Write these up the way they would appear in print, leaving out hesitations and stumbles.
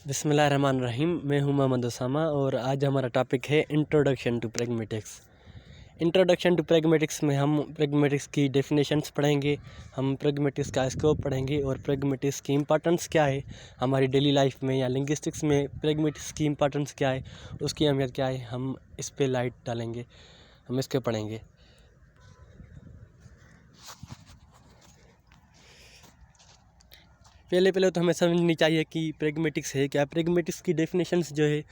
बिस्मिल्लाहिर्रहमानिर्रहीम। मैं हूं मोहम्मद उसामा और आज हमारा टॉपिक है introduction to pragmatics. Introduction to pragmatics में हम प्रैग्मेटिक्स की डेफिनेशंस पढ़ेंगे, हम प्रैग्मेटिक्स का स्कोप पढ़ेंगे और प्रैग्मेटिक्स की इम्पोर्टेंस क्या है हमारी डेली लाइफ में या लिंग्विस्टिक्स में प्रैग्मेटिक्स की इम्पोर्टेंस क्या है, उसकी अहमियत क्या है, हम इस पे लाइट डालेंगे, हम इसके पढ़ेंगे। पहले तो हमें समझनी चाहिए कि प्रैग्मेटिक्स है क्या। प्रैग्मेटिक्स की डेफिनेशंस जो है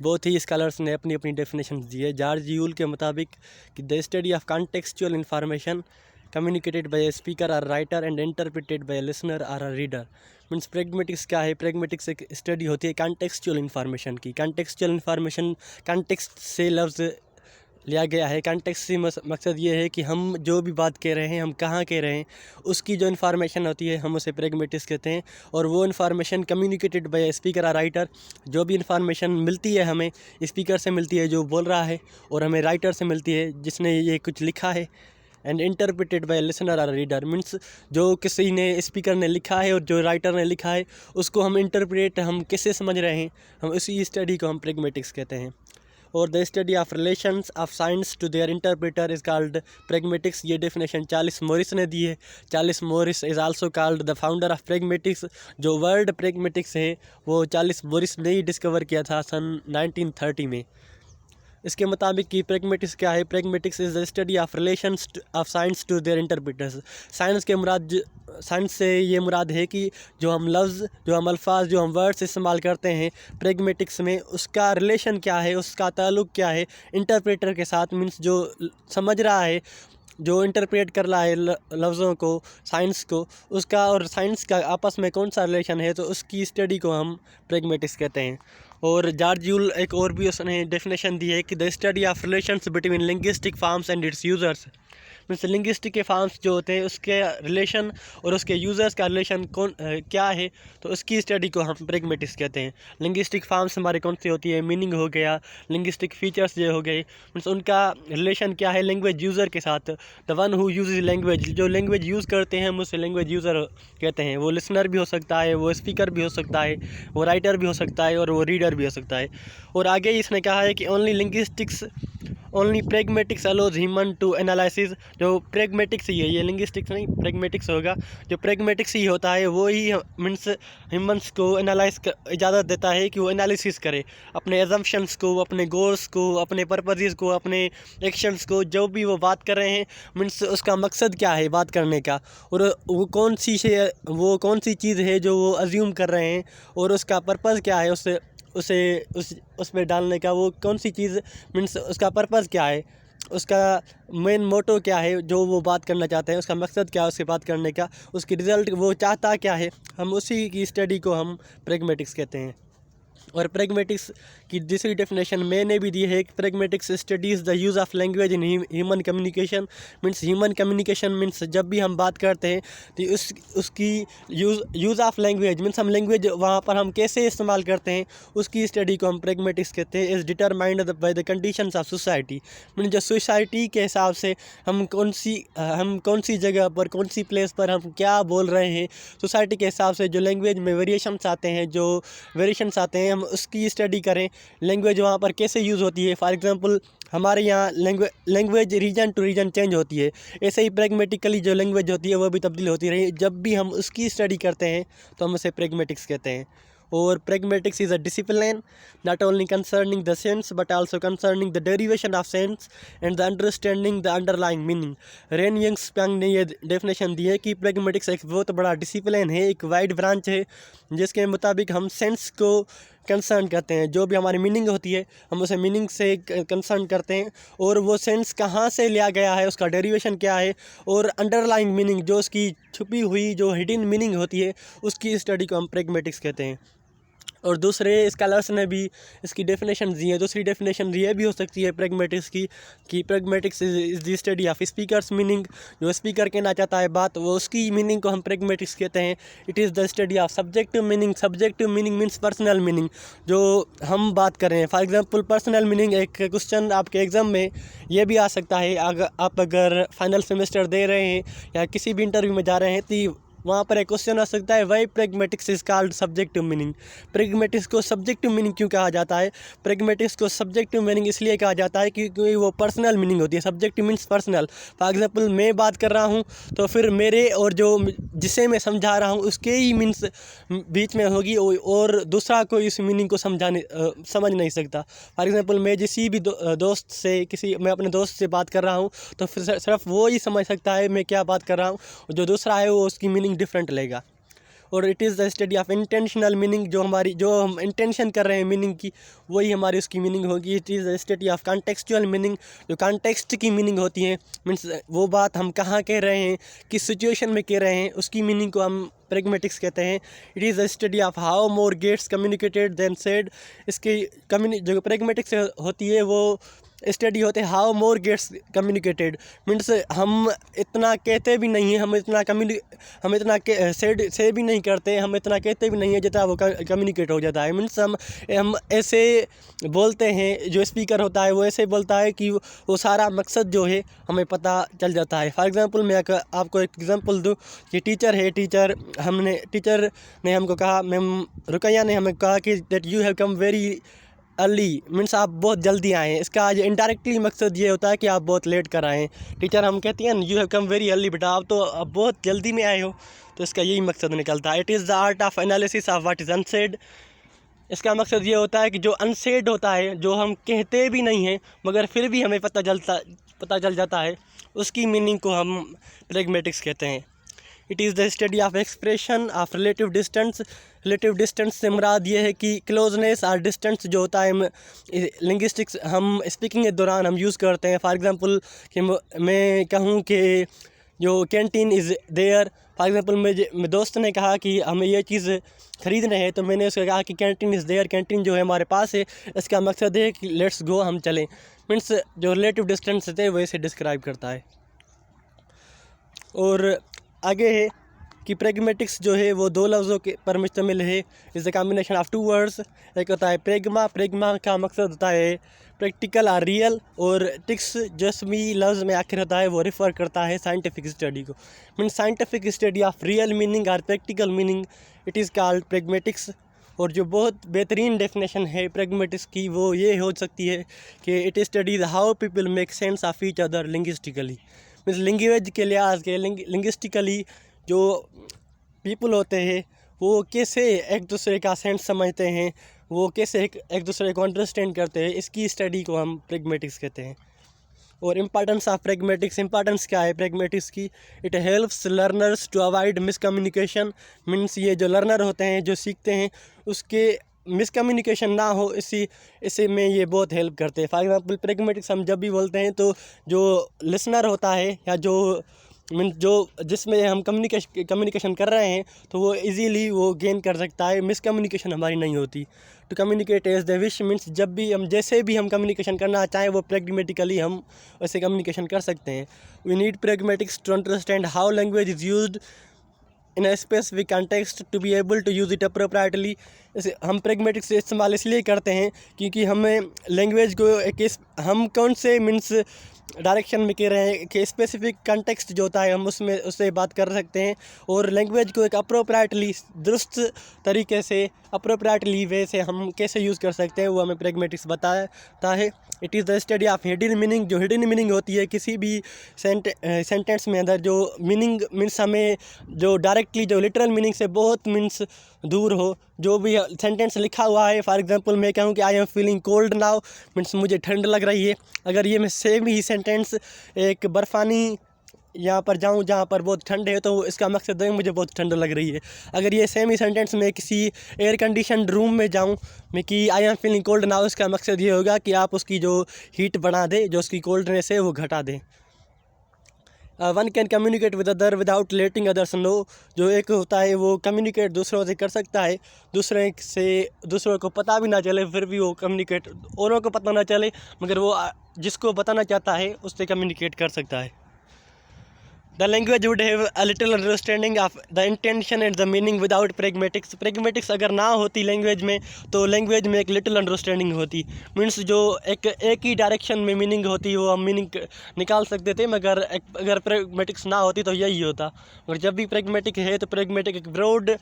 बहुत ही स्कॉलर्स ने अपनी अपनी डेफिनेशंस दी है। जॉर्ज यूल के मुताबिक कि the study of contextual information communicated by a speaker और writer and interpreted by a listener और अ रीडर। मीन्स प्रैग्मेटिक्स क्या है? प्रैग्मेटिक्स एक स्टडी होती है कॉन्टेक्सचुअल इंफॉर्मेशन की। कॉन्टेक्सचुअल इंफॉर्मेशन, कॉन्टेक्स्ट से लफ्ज़ लिया गया है। कॉन्टेक्स्ट से मकसद ये है कि हम जो भी बात कह रहे हैं, हम कहाँ कह रहे हैं, उसकी जो इन्फॉर्मेशन होती है हम उसे प्रैग्मेटिक्स कहते हैं। और वो इन्फॉर्मेशन कम्युनिकेटेड बाय स्पीकर और राइटर, जो भी इन्फॉर्मेशन मिलती है हमें स्पीकर से मिलती है जो बोल रहा है, और हमें राइटर से मिलती है जिसने ये कुछ लिखा है। एंड इंटरप्रेटेड बाय लिसनर और रीडर, मीन्स जो किसी ने स्पीकर ने लिखा है और जो राइटर ने लिखा है उसको हम इंटरप्रेट, हम किससे समझ रहे हैं, हम उसी स्टडी को हम प्रैग्मेटिक्स कहते हैं। और the study of relations of signs to their interpreter is called pragmatics. ये डेफिनेशन चार्ल्स मॉरिस ने दी है। Charles Morris is also called the founder of pragmatics. जो वर्ड प्रैग्मेटिक्स है वो चार्ल्स मॉरिस ने ही डिस्कवर किया था सन 1930 में। इसके मुताबिक कि प्रैग्मेटिक्स क्या है? Pragmatics is the study of relations of signs to their interpreters. Signs से ये मुराद है कि जो हम लफ्ज़, जो हम अल्फाज, जो हम वर्ड्स इस्तेमाल करते हैं प्रैग्मेटिक्स में, उसका रिलेशन क्या है, उसका ताल्लुक़ क्या है इंटरप्रेटर के साथ। मीन्स जो समझ रहा है, जो इंटरप्रेट कर रहा है लफ्ज़ों को, साइंस को, उसका और साइंस का आपस में कौन सा रिलेशन है, तो उसकी स्टडी को हम प्रैग्मेटिक्स कहते हैं। और जॉर्ज यूल एक और भी उसने डेफिनेशन दी है कि the study of relations between linguistic forms and it's users. Means linguistic के फॉर्म्स जो होते हैं उसके रिलेशन और उसके यूज़र्स का रिलेशन क्या है, तो उसकी स्टडी को हम प्रैग्मेटिक्स कहते हैं। लिंग्विस्टिक फॉर्म्स हमारे कौन सी होती है? मीनिंग हो गया, लिंग्विस्टिक फीचर्स जो हो गए, मीन्स उनका रिलेशन क्या है लैंग्वेज यूज़र के साथ। The one who use language, जो लैंग्वेज यूज़ करते हैं हम उसे लैंग्वेज यूज़र कहते हैं। वो लिसनर भी हो सकता है, वो स्पीकर भी हो सकता है, वो राइटर भी हो सकता है और वो रीडर भी हो सकता है। और आगे इसने कहा है कि only pragmatics allows human to analysis. जो प्रैग्मेटिक्स ही है, ये लिंग्विस्टिक्स नहीं, प्रैग्मेटिक्स होगा। जो प्रैग्मेटिक्स ही होता है वो ही मीन्स ह्यूमंस को एनालाइज इजाज़त देता है कि वो एनालिसिस करे अपने एजम्पशंस को, अपने गोल्स को, अपने पर्पजेज़ को, अपने एक्शंस को, जो भी वो बात कर रहे हैं, मीन्स उसका मकसद क्या है बात करने का, और वो कौन सी चीज़ है जो वो अज्यूम कर रहे हैं, और उसका पर्पज़ क्या है उस पे डालने का, वो कौन सी चीज़, मीन्स उसका पर्पज़ क्या है, उसका मेन मोटो क्या है, जो वो बात करना चाहते हैं, उसका मकसद क्या है उसकी बात करने का, उसकी रिज़ल्ट वो चाहता क्या है, हम उसी की स्टडी को हम प्रैग्मेटिक्स कहते हैं। और प्रैग्मेटिक्स की दूसरी डेफिनेशन मैंने भी दी है कि pragmatics studies the use of language in human communication. Means human communication means जब भी हम बात करते हैं तो उसकी यूज़ ऑफ लैंग्वेज मीन्स हम लैंग्वेज वहाँ पर हम कैसे इस्तेमाल करते हैं, उसकी स्टडी को हम प्रैग्मेटिक्स कहते हैं। Is determined by the conditions of society. Means जो सोसाइटी के हिसाब से हम कौन सी जगह पर, कौन सी प्लेस पर हम क्या बोल रहे हैं, सोसाइटी के हिसाब से जो लैंग्वेज में वेरिएशंस आते हैं हम उसकी स्टडी करें। लैंग्वेज वहाँ पर कैसे यूज़ होती है, फॉर एग्जांपल हमारे यहाँ language region to region change होती है, ऐसे ही प्रैग्मेटिकली जो लैंग्वेज होती है वो भी तब्दील होती रही। जब भी हम उसकी स्टडी करते हैं तो हम उसे प्रैग्मेटिक्स कहते हैं। और pragmatics is a discipline not only concerning the sense but also concerning the derivation of sense and the understanding the underlying meaning. रेन यंगस्पैंग ने ये डेफिनेशन दी है कि प्रैग्मेटिक्स एक बहुत बड़ा डिसिप्लिन है, एक वाइड ब्रांच है, जिसके मुताबिक हम सेंस को कंसर्न करते हैं। जो भी हमारी मीनिंग होती है हम उसे मीनिंग से कंसर्न करते हैं, और वो सेंस कहाँ से लिया गया है, उसका डेरिवेशन क्या है, और अंडरलाइंग मीनिंग, जो उसकी छुपी हुई जो हिडन मीनिंग होती है, उसकी स्टडी को हम प्रैग्मेटिक्स कहते हैं। और दूसरे स्कॉलर्स ने भी इसकी डेफिनेशन दी है। दूसरी डेफिनेशन ये भी हो सकती है प्रैग्मेटिक्स की कि pragmatics is the study of speakers meaning. जो स्पीकर कहना चाहता है बात, वो उसकी मीनिंग को हम प्रैग्मेटिक्स कहते हैं। It is the study of subjective meaning means personal meaning, जो हम बात कर रहे हैं। फॉर एग्जांपल पर्सनल मीनिंग, एक क्वेश्चन आपके एग्ज़ाम में ये भी आ सकता है, आप अगर फाइनल सेमेस्टर दे रहे हैं या किसी भी इंटरव्यू में जा रहे हैं तो वहाँ पर एक क्वेश्चन आ सकता है, why pragmatics is called subjective meaning. Pragmatics को सब्जेक्टिव मीनिंग क्यों कहा जाता है? प्रेगमेटिक्स को सब्जेक्टिव मीनिंग इसलिए कहा जाता है क्योंकि वो पर्सनल मीनिंग होती है। Subjective means personal. For example मैं बात कर रहा हूँ तो फिर मेरे और जो जिसे मैं समझा रहा हूँ उसके ही मीन्स बीच में होगी और दूसरा कोई इस मीनिंग को समझ नहीं सकता। फॉर एग्जांपल मैं किसी भी दोस्त से मैं अपने दोस्त से बात कर रहा हूँ तो फिर सिर्फ वो ही समझ सकता है मैं क्या बात कर रहा हूँ, जो दूसरा है वो उसकी मीनिंग डिफरेंट लेगा। और it is the study of intentional meaning, जो हम इंटेंशन कर रहे हैं मीनिंग की, वही हमारी उसकी मीनिंग होगी। It is the study of contextual meaning, जो कॉन्टेक्स्ट की मीनिंग होती है, मीन्स वो बात हम कहाँ कह रहे हैं, किस सिचुएशन में कह रहे हैं, उसकी मीनिंग को हम प्रेगमेटिक्स कहते हैं। It is the study of how more gets communicated than said. इसकी जो प्रेगमेटिक्स होती है वो स्टडी होते हैं how more gets communicated, means हम इतना कहते भी नहीं हैं, हम इतना से भी नहीं करते, हम इतना कहते भी नहीं है जितना वो कम्युनिकेट हो जाता है। मीन्स हम ऐसे बोलते हैं, जो स्पीकर होता है वो ऐसे बोलता है कि वो सारा मकसद जो है हमें पता चल जाता है। फॉर एग्ज़ाम्पल मैं आपको एक एग्ज़ाम्पल दूँ कि टीचर ने हमको कहा, मैम रुकैया ने हमें कहा कि that you have come very early, means आप बहुत जल्दी आए हैं। इसका इंडायरेक्टली मकसद ये होता है कि आप बहुत लेट कर आए हैं। टीचर हम कहती हैं you have come very early, बेटा आप बहुत जल्दी में आए हो, तो इसका यही मकसद निकलता है। It is the art of analysis of what is unsaid. इसका मकसद ये होता है कि जो अनसेड होता है, जो हम कहते भी नहीं हैं मगर फिर भी हमें पता चल जाता है, उसकी मीनिंग को हम प्रेगमेटिक्स कहते हैं। It is the study of expression of relative distance. Relative distance से मुराद ये है कि क्लोजनेस और डिस्टेंस जो होता है लिंग्विस्टिक्स हम स्पीकिंग के दौरान हम यूज़ करते हैं। फॉर एग्जांपल कि मैं कहूँ कि जो canteen is there, for example मेरे दोस्त ने कहा कि हमें ये चीज़ ख़रीदना है, तो मैंने उसको कहा कि कैंटीन इज़ देयर, कैंटीन जो है हमारे पास है। इसका मकसद है कि लेट्स गो, हम चलें। मीन्स जो रिलेटिव डिस्टेंस है वो इसे डिस्क्राइब करता है। और आगे है कि प्रेगमेटिक्स जो है वो दो लफ्ज़ों के पर मुश्तमिल है। Is the combination of two words. एक होता है प्रेगमा का मकसद होता है प्रैक्टिकल और रियल, और टिक्स जस्मी लफ्ज़ में आखिर होता है वो रिफ़र करता है साइंटिफिक स्टडी को। Mean scientific study of real meaning और practical meaning, it is called pragmatics. और जो बहुत बेहतरीन डेफिनेशन है प्रेगमेटिक्स की वो ये हो सकती है कि it studies how people make sense of each other linguistically. Means language के लिहाज के लिंग्विस्टिकली जो पीपल होते हैं वो कैसे एक दूसरे का सेंस समझते हैं, वो कैसे एक दूसरे को अंडरस्टैंड करते हैं, इसकी स्टडी को हम प्रेगमेटिक्स कहते हैं। और इम्पॉर्टेंस ऑफ प्रेगमेटिक्स, इम्पॉर्टेंस क्या है प्रेगमेटिक्स की? It helps learners to avoid miscommunication. Means ये जो लर्नर होते हैं, जो सीखते हैं, उसके मिसकम्युनिकेशन ना हो, इसी में ये बहुत हेल्प करते हैं। फॉर एग्जांपल प्रेगमेटिक्स हम जब भी बोलते हैं तो जो लिसनर होता है या जो जिसमें हम कम्युनिकेशन कर रहे हैं तो वो इजीली वो गेन कर सकता है, मिसकम्युनिकेशन हमारी नहीं होती। To communicate as the wish, means जब भी हम जैसे भी हम कम्युनिकेशन करना चाहें वो प्रेगमेटिकली हम वैसे कम्युनिकेशन कर सकते हैं। We need pragmatics to understand how language is used in a specific context to be able to use it appropriately. हम प्रेगमेटिक्स इस्तेमाल इसलिए करते हैं क्योंकि हमें लैंग्वेज को हम कौन से मीन्स डायरेक्शन में कह रहे हैं कि स्पेसिफिक कंटेक्स्ट जो होता है हम उससे बात कर सकते हैं, और लैंग्वेज को एक अप्रोप्रिएटली दुरुस्त तरीके से अप्रोप्रिएटली वे से हम कैसे यूज़ कर सकते हैं वो हमें प्रेगमेटिक्स बताता है। It is the study of hidden meaning. जो हिडन मीनिंग होती है किसी भी सेंटेंस में अंदर, जो मीनिंग मीन्स हमें जो डायरेक्टली जो लिटरल मीनिंग से बहुत मीन्स दूर हो, जो भी सेंटेंस लिखा हुआ है। फॉर एग्जांपल मैं कहूँ कि I am feeling cold now, means मुझे ठंड लग रही है। अगर ये मैं सेम ही सेंटेंस एक बर्फ़ानी यहाँ पर जाऊँ जहाँ पर बहुत ठंड है तो इसका मकसद है मुझे बहुत ठंड लग रही है। अगर ये सेम ही सेंटेंस मैं किसी एयर कंडीशन रूम में जाऊँ मैं कि I am feeling cold now, इसका मकसद ये होगा कि आप उसकी जो हीट बढ़ा दें, जो उसकी कोल्डनेस है वो घटा दें। One can communicate with other without letting others know. जो एक होता है वो कम्युनिकेट दूसरों से कर सकता है, दूसरों को पता भी ना चले, फिर भी वो कम्युनिकेट, औरों को पता ना चले मगर वो जिसको बताना चाहता है उससे कम्युनिकेट कर सकता है। The language would have a little understanding of the intention and the meaning without pragmatics. Pragmatics अगर ना होती लैंग्वेज में तो लैंग्वेज में एक लिटिल अंडरस्टैंडिंग होती, मीन्स जो एक ही डायरेक्शन में मीनिंग होती वो हम मीनिंग निकाल सकते थे, मगर अगर pragmatics ना होती तो यही होता। और जब भी pragmatic है तो pragmatic एक ब्रॉड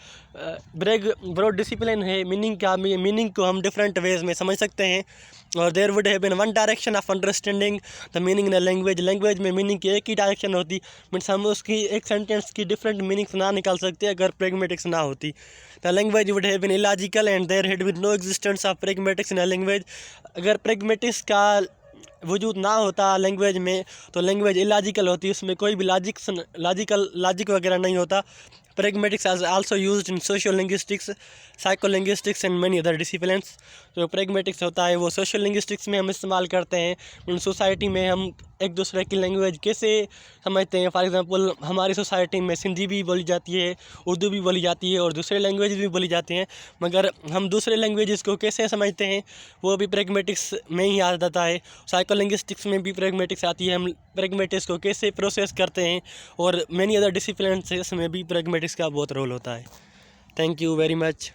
डिसिप्लिन है, मीनिंग को हम डिफरेंट वेज में समझ सकते हैं। और there would have been one direction of understanding the meaning in language. Language में मीनिंग की एक ही डायरेक्शन होती, मीन्स हम उसकी एक सेंटेंस की डिफरेंट मीनिंग्स ना निकाल सकते अगर pragmatics ना होती। The language would have been illogical and there had been no existence of pragmatics in a language. अगर pragmatics का वजूद ना होता लैंग्वेज में तो लैंग्वेज इलॉजिकल होती, उसमें कोई भी लॉजिक वगैरह नहीं होता। Pragmatics is also used in sociolinguistics, psycholinguistics and many other disciplines. जो pragmatics होता है वो sociolinguistics में हम इस्तेमाल करते हैं। उन सोसाइटी में हम एक दूसरे की लैंग्वेज कैसे समझते हैं। फॉर एग्जांपल हमारी सोसाइटी में सिंधी भी बोली जाती है, उर्दू भी बोली जाती है और दूसरे लैंग्वेज भी बोली जाती हैं, मगर हम दूसरे लैंग्वेजेस को कैसे समझते हैं वो भी pragmatics में ही आ जाता है। साइकोलिंग्विस्टिक्स में भी pragmatics आती है, हम pragmatics को कैसे प्रोसेस करते हैं, और मैनी अदर डिसिप्लिन में भी pragmatics का बहुत रोल होता है। Thank you very much.